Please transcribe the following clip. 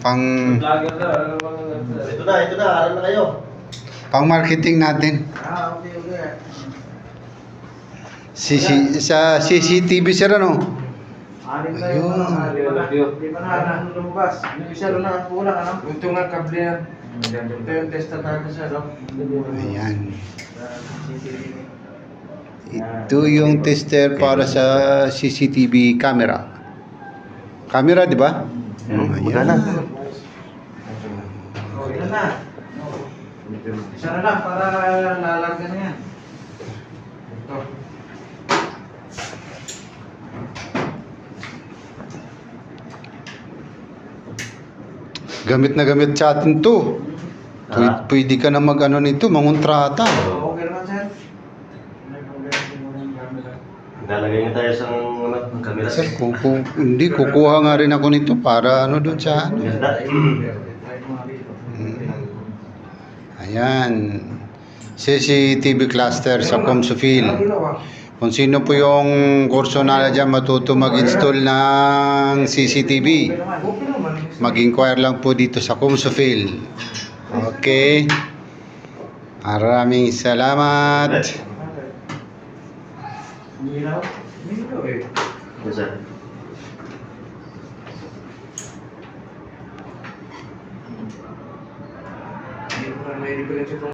Pang Ito na, aral na kayo. pang marketing natin. Okay. Sa CCTV sir ano? Anim na yun. Di ba na lumabas? Isa rin na ang kulang, ano? Ito nga kable yan. Ito yung tester natin siya, no? Ayan. Ito yung tester para sa CCTV camera. Camera, di ba? Magana. Oh, ilan na? Isa na lang para lalarga na yan. Ito. Gamit na gamit sa atin to. Pwede ka na mag-ano nito, mangontrata. Okay naman, sir. Lalagay nga tayo sa camera. Sir, hindi, kukuha nga rin ako nito para ano doon sa ano. Ganda. Ayan. CCTV cluster sa Comsofil. Kung sino po yung kurso na dyan matuto mag-install ng CCTV, mag-inquire lang po dito sa Comsofil. Okay. Maraming salamat. Yes, sir. Hindi ko na may difference ito.